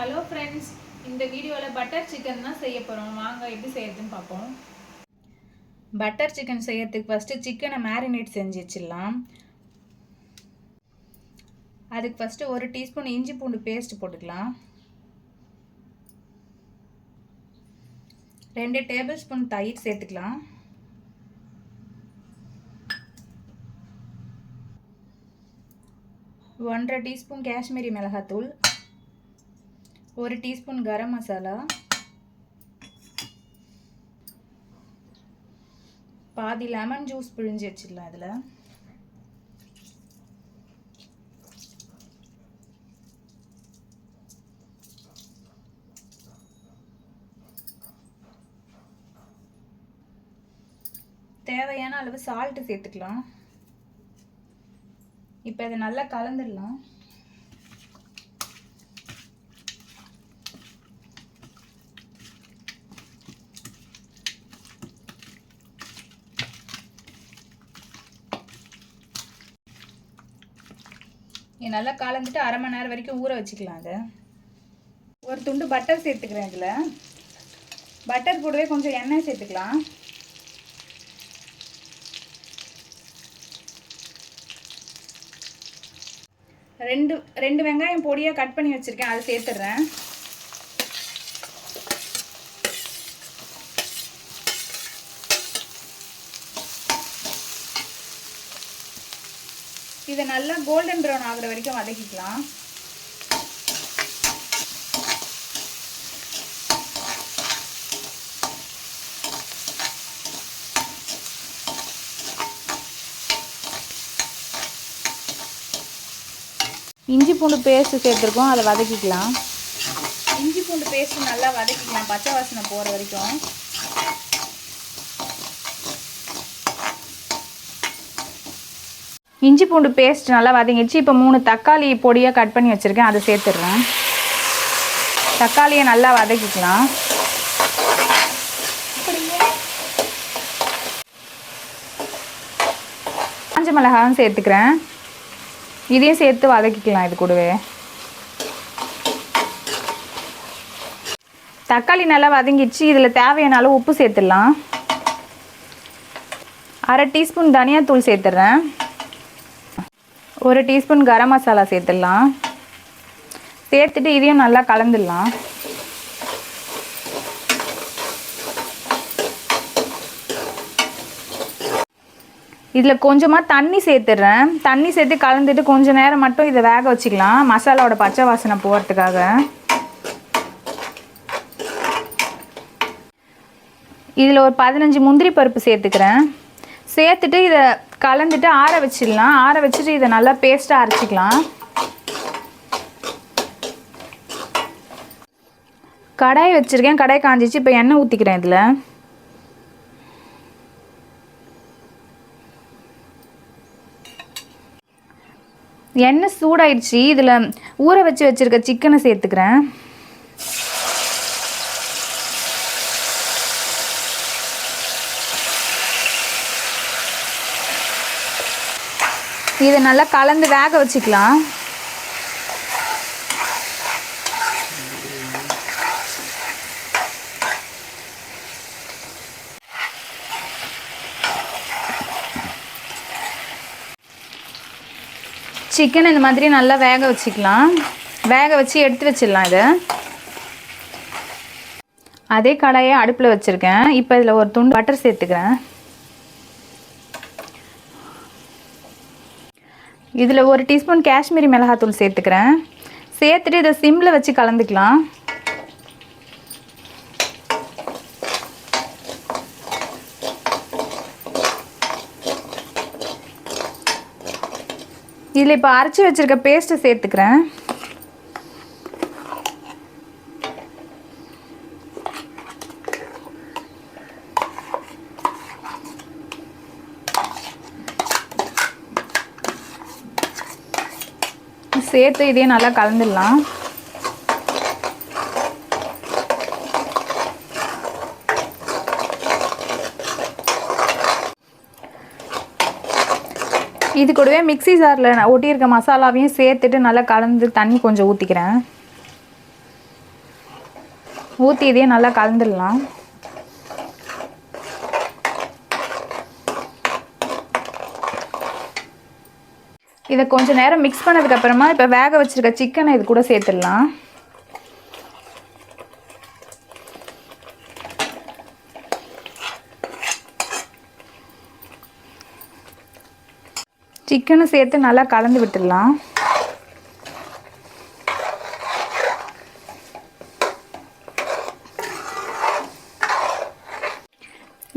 Hello friends, இந்த வீடியோவில் butter chicken தான் செய்ய போகிறோம். வாங்க எப்படி செய்யறதுன்னு பார்ப்போம். பட்டர் சிக்கன் செய்யறதுக்கு ஃபஸ்ட்டு சிக்கனை மேரினேட் செஞ்சு வச்சிடலாம். அதுக்கு ஃபஸ்ட்டு 1 டீஸ்பூன் இஞ்சி பூண்டு பேஸ்ட் போட்டுக்கலாம். 2 டேபிள் ஸ்பூன் தயிர் சேர்த்துக்கலாம். 1/2 டீஸ்பூன் காஷ்மீரி மிளகாத்தூள், 1 டீஸ்பூன் கரம் மசாலா, பாதி லெமன் ஜூஸ் பிழிஞ்சு வச்சிடலாம். இதில் தேவையான அளவு சால்ட் சேர்த்துக்கலாம். இப்போ இதை நல்லா கலந்துடலாம். நல்லா கலந்துட்டு 1/2 மணி நேரம் வரைக்கும் ஊற வச்சுக்கலாம். அதை ஒரு துண்டு பட்டர் சேர்த்துக்கிறேன். இதில் பட்டர் கூடவே கொஞ்சம் எண்ணெய் சேர்த்துக்கலாம். ரெண்டு வெங்காயம் பொடியாக கட் பண்ணி வச்சுருக்கேன், அதை சேர்த்துடுறேன். இதை நல்லா கோல்டன் ப்ரௌன் ஆகுற வரைக்கும் வதக்கிக்கலாம். இஞ்சி பூண்டு பேஸ்ட்டு சேர்த்துருக்கோம், அதை வதக்கிக்கலாம். இஞ்சி பூண்டு பேஸ்ட்டு நல்லா வதக்கிக்கலாம், பச்சை வாசனை போகிற வரைக்கும். இஞ்சி பூண்டு பேஸ்ட் நல்லா வதங்கிடுச்சு. இப்போ 3 தக்காளி பொடியாக கட் பண்ணி வச்சுருக்கேன், அதை சேர்த்துடுறேன். தக்காளியை நல்லா வதக்கிக்கலாம். காஞ்ச மிளகாயும் சேர்த்துக்கிறேன், இதையும் சேர்த்து வதக்கிக்கலாம். இது கூடவே தக்காளி நல்லா வதங்கிடுச்சு. இதில் தேவையான அளவு உப்பு சேர்த்துடலாம். 1/2 டீஸ்பூன் தனியாத்தூள் சேர்த்துட்றேன். 1 டீஸ்பூன் கரம் மசாலா சேர்த்துடலாம். சேர்த்துட்டு இதையும் நல்லா கலந்துடலாம். இதில் கொஞ்சமாக தண்ணி சேர்த்துடுறேன். தண்ணி சேர்த்து கலந்துட்டு கொஞ்சம் நேரம் மட்டும் இதை வேக வச்சுக்கலாம், மசாலாவோட பச்சை வாசனை போகிறதுக்காக. இதில் ஒரு 15 முந்திரி பருப்பு சேர்த்துக்கிறேன். சேர்த்துட்டு இதை கலந்துட்டு ஆற வச்சிடலாம். ஆற வச்சுட்டு இதை நல்லா பேஸ்ட்டாக அரைச்சிக்கலாம். கடாய் வச்சுருக்கேன், கடாய் காஞ்சிச்சு. இப்போ எண்ணெய் ஊற்றிக்கிறேன். இதில் எண்ணெய் சூடாயிடுச்சு. இதில் ஊற வச்சுருக்க சிக்கனை சேர்த்துக்கிறேன். இதை நல்லா கலந்து வேக வச்சுக்கலாம். சிக்கன் இந்த மாதிரி நல்லா வேக வச்சுக்கலாம். வேக வச்சு எடுத்து வச்சிடலாம். இதை அதே கடாயை அடுப்பில் வச்சுருக்கேன். இப்போ இதில் ஒரு துண்டு பட்டர் சேர்த்துக்கிறேன். இதில் 1 டீஸ்பூன் காஷ்மீரி மிளகாத்தூள் சேர்த்துக்கிறேன். சேர்த்துட்டு இதை சிம்மில் வச்சு கலந்துக்கலாம். இதில் இப்போ அரைச்சி வச்சுருக்க பேஸ்ட்டை சேர்த்துக்கிறேன். சேர்த்து இதையும் நல்லா கலந்துடலாம். இது கூடவே மிக்ஸி ஜாரில் ஒட்டியிருக்க மசாலாவையும் சேர்த்துட்டு நல்லா கலந்து தண்ணி கொஞ்சம் ஊற்றிக்கிறேன். ஊற்றி இதையே நல்லா கலந்துடலாம். இதை கொஞ்சம் நேரம் மிக்ஸ் பண்ணதுக்கப்புறமா இப்போ வேக வச்சுருக்க சிக்கனை இது கூட சேர்த்துடலாம். சிக்கனை சேர்த்து நல்லா கலந்து விட்டுடலாம்.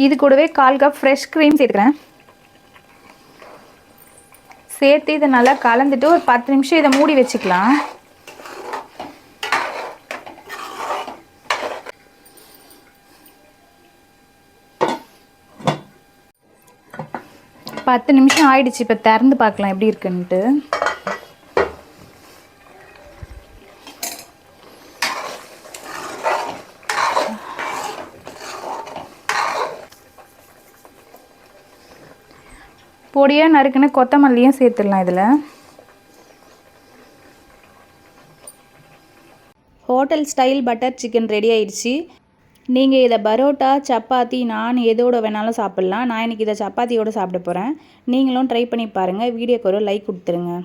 இது கூடவே 1/4 கப் ஃப்ரெஷ் க்ரீம் சேர்த்துக்கிறேன். சேர்த்து இதை நல்லா கலந்துட்டு ஒரு 10 நிமிஷம் இதை மூடி வச்சுக்கலாம். பத்து நிமிஷம் ஆயிடுச்சு. இப்போ திறந்து பார்க்கலாம் எப்படி இருக்குன்ட்டு. பொடியாக நறுக்குன்னு கொத்தமல்லியும் சேர்த்துடலாம். இதில் hotel style butter chicken ready ஆயிடுச்சு. நீங்கள் இதை பரோட்டா, சப்பாத்தி, நான் எதோட வேணாலும் சாப்பிட்லாம். நான் இன்றைக்கி இதை சப்பாத்தியோடு சாப்பிட போகிறேன். நீங்களும் ட்ரை பண்ணி பாருங்கள். வீடியோக்கு ஒரு லைக் கொடுத்துருங்க.